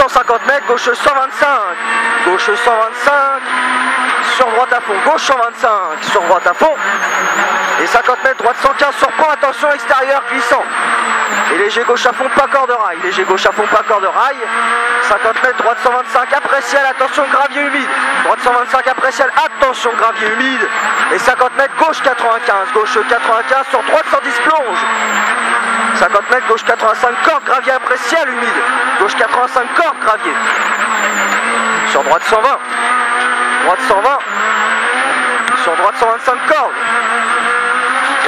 150 mètres, gauche 125. Gauche 125. Sur droite à fond, gauche 125. Sur droite à fond. Et 50 mètres, droite 115 sur pont, attention extérieur glissant. Et léger gauche à fond, pas corps de rail. Léger gauche à fond, pas corps de rail. 50 mètres, droite 125 après ciel, attention gravier humide. Droite 125 après ciel, attention gravier humide. Et 50 mètres, gauche 95. Gauche 95 sur droite 110 plonge. 50 mètres, gauche 85 corps, gravier après ciel humide. Gauche 85 corps, gravier. Sur droite 120. Droite 120. Sur droite 125 cordes.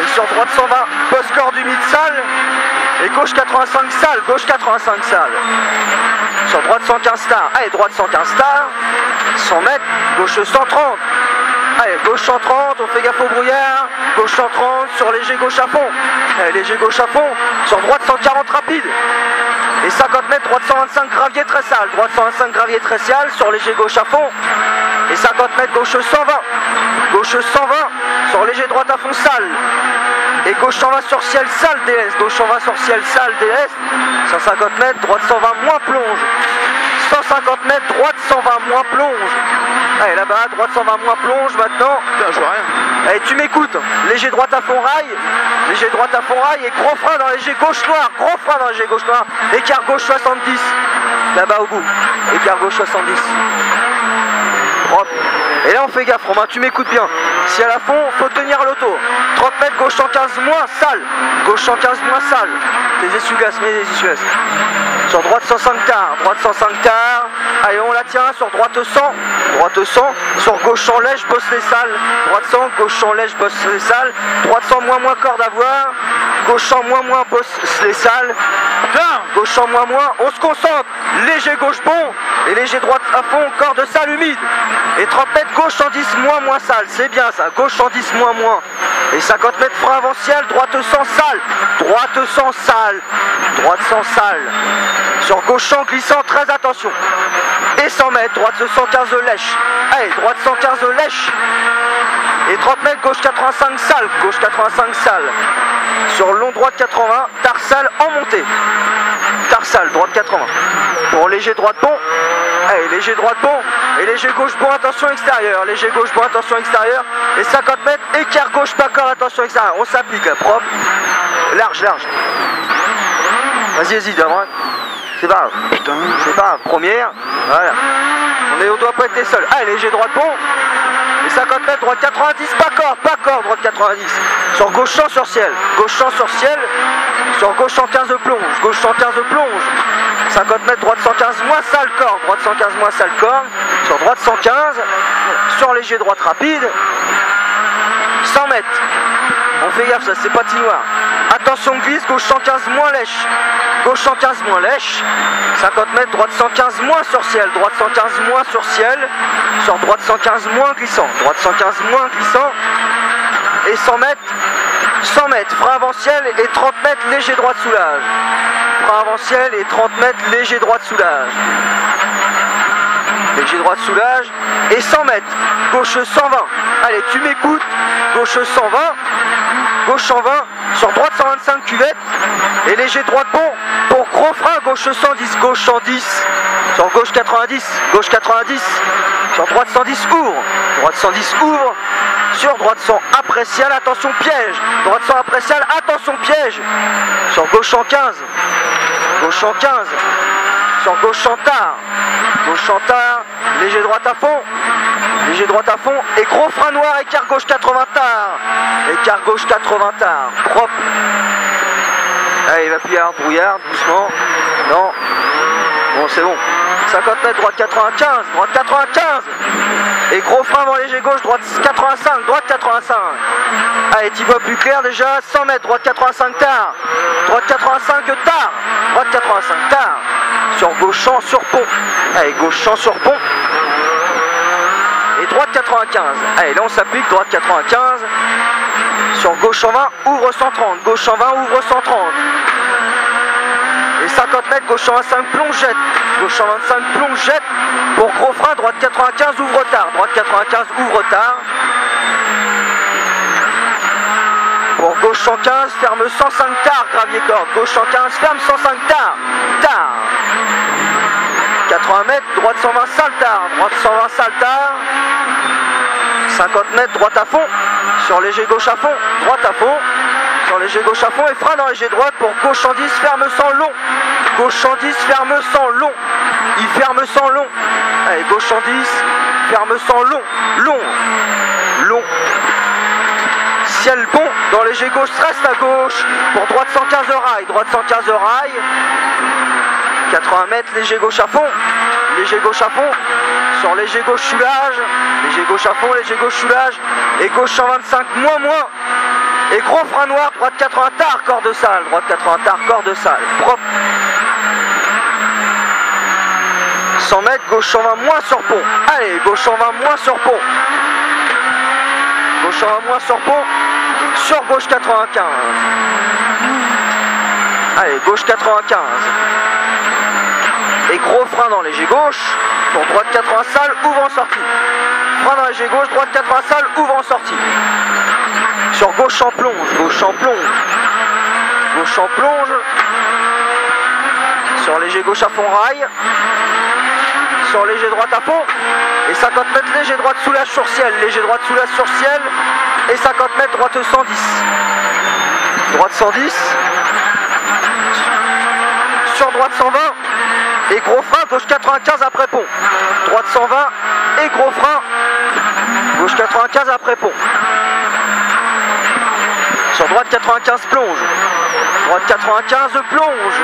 Et sur droite 120, post-corde humide salle. Et gauche 85 salle, gauche 85 salle. Sur droite 115 stars. Allez, droite 115 stars. 100 mètres, gauche 130. Allez, gauche 130, on fait gaffe au brouillard. Gauche 130, sur léger gauche à fond. Allez, léger gauche à fond. Sur droite 140 rapide. Et 50 mètres, droite 125 gravier très sale. Droite 125 gravier très sale, sur léger gauche à fond. Et 50 mètres, gauche 120. Gauche 120, sur léger droite à fond sale. Et gauche 120 sur ciel sale DS. Gauche 120 sur ciel sale DS. 150 mètres, droite 120 moins plonge. 150 mètres, droite 120 moins plonge. Allez, là-bas, droite 120 moins plonge maintenant. Putain, je vois rien. Allez, tu m'écoutes. Léger droite à fond rail. Léger droite à fond rail et gros frein dans léger gauche noir. Gros frein dans léger gauche noir. Écart gauche 70. Là-bas au bout. Écart gauche 70. Propre. Et là on fait gaffe Romain, tu m'écoutes bien. Si à la fond, faut tenir l'auto. 30 mètres, gauche 115 moins, sale. Gauche 115 moins, sale. Les essuie-glaces, mets les essuie-glaces. Sur droite 105 tard, droite 105 tard. Allez, on la tient sur droite 100. Droite 100. Sur gauche 100 lèche, bosse les salles. Droite 100, gauche 100 lèche, bosse les salles. Droite 100 moins corde à voir. Gauche 100 moins bosse les salles. Gauche 100 moins, on se concentre. Léger gauche bon. Et léger droite à fond, corps de salle humide. Et 30 mètres, gauche 110 moins sale. C'est bien ça, gauche 110 moins. Et 50 mètres, frein avant ciel, droite 100 sale. Droite 100 sale. Droite 100 sale. Sur gauche 100 glissant, très attention. Et 100 mètres, droite 115 lèche. Allez, droite 115 lèche. Et 30 mètres, gauche 85 sale. Gauche 85 sale. Sur long droite 80, tarsale en montée. Tarsale, droite 80. Pour léger droite bon. Allez, léger droite bon. Et léger gauche bon, attention extérieur. Léger gauche bon, attention extérieur. Et 50 mètres, écart gauche pas corps, attention extérieur. On s'applique là, propre. Large. Vas-y, d'avant. C'est pas grave. Putain, c'est pas grave. Première. Voilà. On doit pas être les seuls. Allez, léger droite bon. Et 50 mètres, droite 90, pas corps, droite 90. Sur gauche 100 sur ciel. Gauche 100 sur ciel. Sur gauche 115 de plonge. Gauche 115 de plonge. 50 mètres, droite 115 moins sale corps. Droite 115 moins sale corps. Sur droite 115. Sur léger droite rapide. 100 mètres. On fait gaffe, ça c'est patinoire. Attention glisse, gauche 115 moins lèche. Gauche 115 moins lèche. 50 mètres, droite 115 moins sur ciel. Droite 115 moins sur ciel. Sur droite 115 moins glissant. Droite 115 moins glissant. Et 100 mètres, frein avant ciel et 30 mètres, léger droite soulage. Frein avant ciel et 30 mètres, léger droite soulage. Léger droite soulage. Et 100 mètres, gauche 120. Allez, tu m'écoutes. Gauche 120. Gauche 120. Sur droite 125 cuvette. Et léger droite bon. Pour gros frein, gauche 110. Gauche 110. Sur gauche 90. Gauche 90. Sur droite 110 ouvre. Droite 110 ouvre. Sur droite 100 après ciel, attention piège. Droite 100 après ciel, attention piège. Sur gauche 115. Gauche 115. Sur gauche 100 tard. Gauche 100 tard. Léger droite à fond. Léger droite à fond. Et gros frein noir, écart gauche 80 tard. Écart gauche 80 tard. Propre. Allez, il va plus y avoir de brouillard, doucement. Non. Bon, c'est bon. 50 mètres, droite 95. Droite 95. Et gros frein avant léger gauche, droite 85. Droite 85. Allez, tu vois plus clair déjà. 100 mètres, droite 85 tard. Droite 85 tard. Droite 85 tard. Sur gauche 100 sur pont. Allez, gauche 100 sur pont. Et droite 95. Allez, là on s'applique, droite 95. Sur gauche 120, ouvre 130. Gauche 120, ouvre 130. Et 50 mètres, gauche 125, plongette. Gauche 125, plongette. Pour gros frein, droite 95, ouvre tard. Droite 95, ouvre tard. Pour gauche 115, ferme 105 tard, gravier corde. Gauche 115, ferme 105 tard. Tard. 80 mètres, droite 120 Saltard, droite 120 Saltard. 50 mètres, droite à fond, sur léger gauche à fond, droite à fond, sur léger gauche à fond et frein dans léger droite pour gauche 110, ferme sans long. Gauche 110, ferme sans long. Il ferme sans long. Allez, gauche 110, ferme sans long. Long. Long. Ciel bon, dans léger gauche, reste à gauche pour droite 115 rail. Droite 115 rail. 80 mètres, léger gauche à fond. Léger gauche à fond. Sur léger gauche soulage. Léger gauche à fond, léger gauche soulage. Et gauche 125, moins. Et gros frein noir, droite 80 tard, corps de salle. Droite 80 tard, corps de salle. Propre. 100 mètres, gauche 120 moins sur pont. Allez, gauche 120 moins sur pont. Gauche 120 moins sur pont. Sur gauche 95. Allez, gauche 95. Et gros frein dans léger gauche. Pour droite 80 salle, ouvre en sortie. Frein dans léger gauche, droite 80 salle, ouvre en sortie. Sur gauche en plonge, gauche en plonge. Gauche en plonge. Sur léger gauche à fond rail. Sur léger droite à fond. Et 50 mètres léger droite soulage sur ciel. Léger droite soulage sur ciel. Et 50 mètres droite 110. Droite 110. Sur droite 120. Et gros frein, gauche 95 après pont. Droite 120 et gros frein. Gauche 95 après pont. Sur droite 95 plonge. Droite 95 plonge.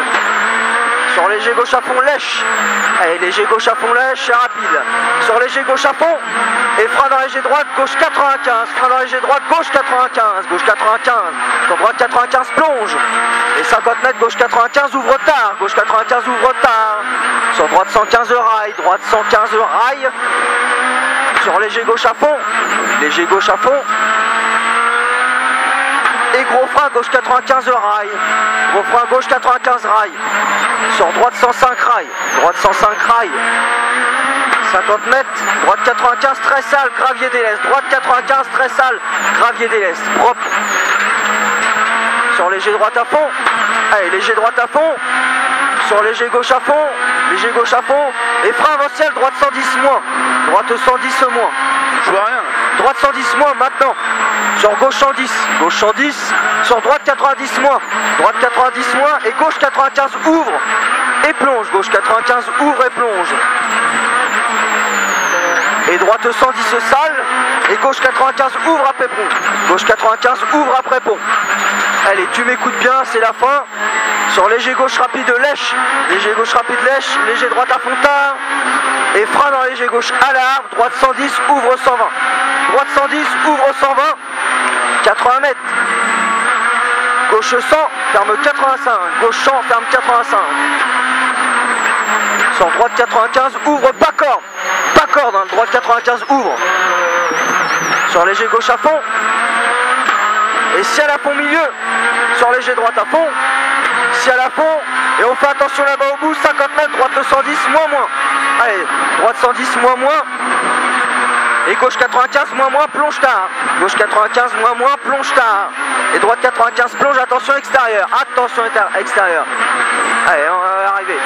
Sur léger gauche à fond lèche. Allez, léger gauche à fond lèche, c'est rapide. Sur léger gauche à fond. Et frein dans léger droite, gauche 95. Frein dans léger droite, gauche 95. Gauche 95. Sur droite 95 plonge. Et 50 mètres, gauche 95 ouvre tard. Gauche 95 ouvre tard. Sur droite 115 rail. Droite 115 rail. Sur léger gauche à fond. Léger gauche à fond. Et gros frein gauche 95 rail. Gros frein gauche 95 rail. Sur droite 105 rail. Droite 105 rail. 50 mètres. Droite 95 très sale. Gravier d'Éleste. Droite 95 très sale. Gravier d'Éleste. Propre. Sur léger droite à fond. Allez, léger droite à fond. Sur léger gauche à fond. Léger gauche à fond. Et frein avant ciel. Droite 110 moins. Droite 110 moins. Je vois rien. Droite 110 moins maintenant. Sur gauche 110. Gauche 110. Sur droite 90 moins. Droite 90 moins. Et gauche 95 ouvre. Et plonge. Gauche 95 ouvre et plonge. Et droite 110 sale. Et gauche 95 ouvre après pont. Gauche 95 ouvre après pont. Allez, tu m'écoutes bien, c'est la fin. Sur léger gauche rapide lèche. Léger gauche rapide lèche. Léger droite à fond tard. Et frein dans léger gauche à l'arbre. Droite 110 ouvre 120. Droite 110 ouvre 120. 80 mètres. Gauche 100 ferme 85. Gauche 100 ferme 85. Sur droite 95 ouvre pas corde. Pas corde, hein. Droite 95 ouvre. Sur léger gauche à fond. Et ciel à fond milieu. Sur léger droite à fond. Ciel à fond. Et on fait attention là-bas au bout. 50 mètres. Droite 110 moins. Allez, droite 110 moins. Et gauche 95 moins plonge tard. Gauche 95 moins plonge tard. Et droite 95 plonge, attention extérieur. Attention extérieur. Allez, on va y arriver.